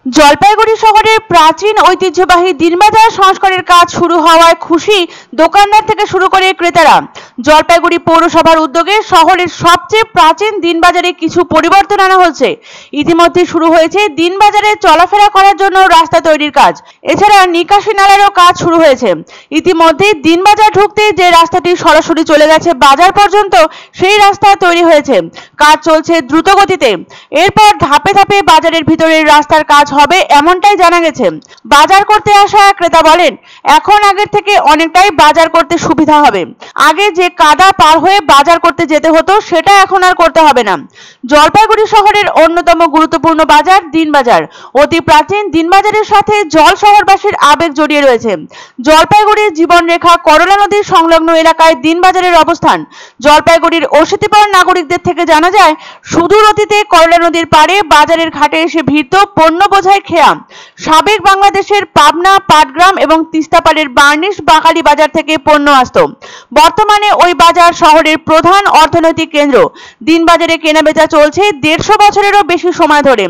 জলপাইগুড়ি শহরের প্রাচীন ঐতিহ্যবাহী দিনবাজার সংস্কারের কাজ শুরু হওয়ায় খুশি দোকানদার থেকে শুরু করে ক্রেতারা। জলপাইগুড়ি পৌরসভার উদ্যোগে শহরের সবচেয়ে প্রাচীন দিনবাজারে কিছু পরিবর্তন আনা হচ্ছে। ইতিমধ্যে শুরু হয়েছে দিনবাজারে চলাফেরা করার জন্য রাস্তা তৈরির কাজ। এছাড়া নিকাশি নালারও কাজ শুরু হয়েছে। ইতিমধ্যে দিনবাজার ঢুকতে যে রাস্তাটি সরাসরি চলে গেছে বাজার পর্যন্ত, সেই রাস্তা তৈরি হয়েছে। কাজ চলছে দ্রুত গতিতে। এরপর ধাপে ধাপে বাজারের ভিতরের রাস্তার কাজ হবে এমনটাই জানা গেছে। বাজার করতে আসা ক্রেতা বলেন, এখন আগের থেকে অনেকটাই বাজার করতে সুবিধা হবে। আগে যে কাদা পার হয়ে বাজার করতে যেতে হতো সেটা এখন আর করতে হবে না। জলপাইগুড়ি শহরের অন্যতম গুরুত্বপূর্ণ বাজার দিনবাজার। অতি প্রাচীন দিনবাজারের সাথে জল শহরবাসীর আবেগ জড়িয়ে রয়েছে। জলপাইগুড়ির জীবনরেখা করলা নদীর সংলগ্ন এলাকায় দিনবাজারের অবস্থান। জলপাইগুড়ির অশীতিপর নাগরিকদের থেকে জানা যায়, সুদূর অতীতে করলা নদীর পাড়ে বাজারের ঘাটে এসে ভিড়ত পণ্য বোঝাই খেয়া। সাবেক বাংলাদেশের পাবনা, পাটগ্রাম এবং তিস্তাপাড়ের বার্নিশ বাকালি বাজার থেকে পণ্য আসত। বর্তমানে ওই বাজার শহরের প্রধান অর্থনৈতিক কেন্দ্র। দিনবাজারে কেনাবেচা চলছে 150 বছরেরও বেশি সময় ধরে।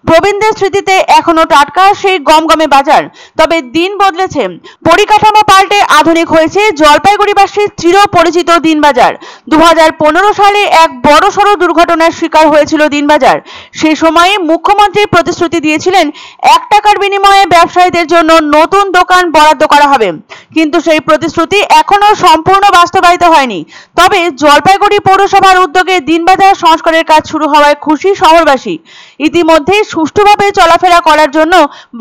প্রবীণদের স্মৃতিতে এখনো টাটকা সেই গমগমে বাজার। তবে দিন বদলেছে, পরিকাঠামো পাল্টে আধুনিক হয়েছে জলপাইগুড়িবাসীর চিরপরিচিত দিনবাজার। 2015 সালে এক বড়সড় দুর্ঘটনার শিকার হয়েছিল দিনবাজার। সেই সময়ে মুখ্যমন্ত্রী প্রতিশ্রুতি দিয়েছিলেন 1 টাকার বিনিময়ে ব্যবসায়ীদের জন্য নতুন দোকান বরাদ্দ করা হবে, কিন্তু সেই প্রতিশ্রুতি এখনো সম্পূর্ণ বাস্তবায়িত হয়নি। তবে জলপাইগুড়ি পৌরসভার উদ্যোগে দিনবাজার সংস্কারের কাজ শুরু হওয়ায় খুশি শহরবাসী। ইতিমধ্যে সুষ্ঠুভাবে চলাফেরা করার জন্য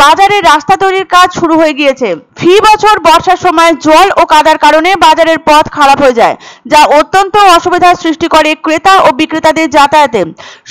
বাজারে রাস্তা তৈরির কাজ শুরু হয়ে গিয়েছে। ফি বছর বর্ষার সময় জল ও কাদার কারণে বাজারের পথ খারাপ হয়ে যায়, যা অত্যন্ত অসুবিধার সৃষ্টি করে ক্রেতা ও বিক্রেতাদের যাতায়াতে।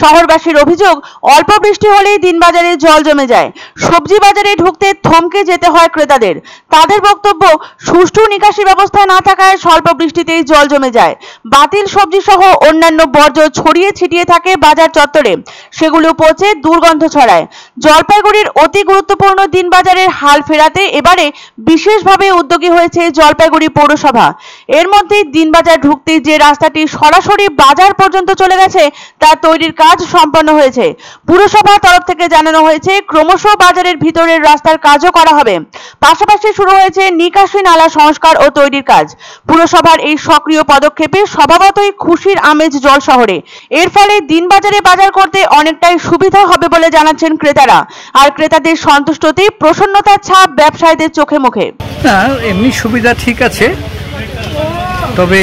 শহরবাসীর অভিযোগ, অল্প বৃষ্টি হলেই দিনবাজারে জল জমে যায়। সবজি বাজারে ঢুকতে থমকে যেতে হয় ক্রেতাদের। তাদের বক্তব্য, সুষ্ঠু নিকাশি ব্যবস্থা না থাকায় স্বল্প বৃষ্টিতেই জল জমে যায়। বাতিল সবজি সহ অন্যান্য বর্জ্য ছড়িয়ে ছিটিয়ে থাকে বাজার চত্বরে, সেগুলো পচে দুর্গন্ধ ছড়ায়। জলপাইগুড়ির অতি গুরুত্বপূর্ণ দিনবাজারের হাল ফেরাতে এবারে বিশেষভাবে উদ্যোগী হয়েছে জলপাইগুড়ি পৌরসভা। এর মধ্যে দিনবাজার ঢুকতে যে রাস্তাটি সরাসরি বাজার পর্যন্ত চলে গেছে তা তৈরির কাজ সম্পন্ন হয়েছে। পুরসভার তরফ থেকে জানানো হয়েছে, ক্রমশ বাজারের ভিতরের রাস্তার কাজও করা হবে। পাশাপাশি শুরু হয়েছে নিকাশি নালা সংস্কার ও তৈরির কাজ। পুরসভার এই সক্রিয় পদক্ষেপে স্বভাবতই খুশির আমেজ জল শহরে। এর ফলে দিনবাজারে বাজার করতে অনেকটাই সুবিধা হবে বলে জানাচ্ছেন ক্রেতারা। আর ক্রেতাদের সন্তুষ্টতে প্রসন্নতার ছাপ ব্যবসায়ীদের চোখে মুখে। না, এমনি সুবিধা ঠিক আছে, তবে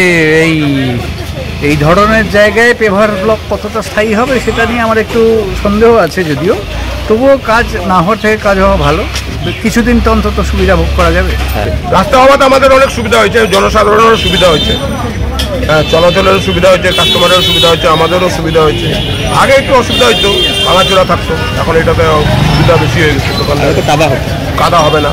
এই ধরনের জায়গায় পেভার ব্লক কতটা স্থায়ী হবে সেটা নিয়ে আমার একটু সন্দেহ আছে। যদিও তবুও কাজ না হওয়ার থেকে কাজ হওয়া ভালো। কিছুদিন তো অন্তত সুবিধা ভোগ করা যাবে। রাস্তা হওয়াতে আমাদের অনেক সুবিধা হয়েছে, জনসাধারণেরও সুবিধা হয়েছে, চলাচলেরও সুবিধা হয়েছে, কাস্টমারেরও সুবিধা হয়েছে, আমাদেরও সুবিধা হয়েছে। আগে একটু অসুবিধা হইতো, ভাঙাচোরা থাকতো, এখন এটাতে সুবিধা বেশি হয়ে গেছে। দোকানে কাদা হবে না।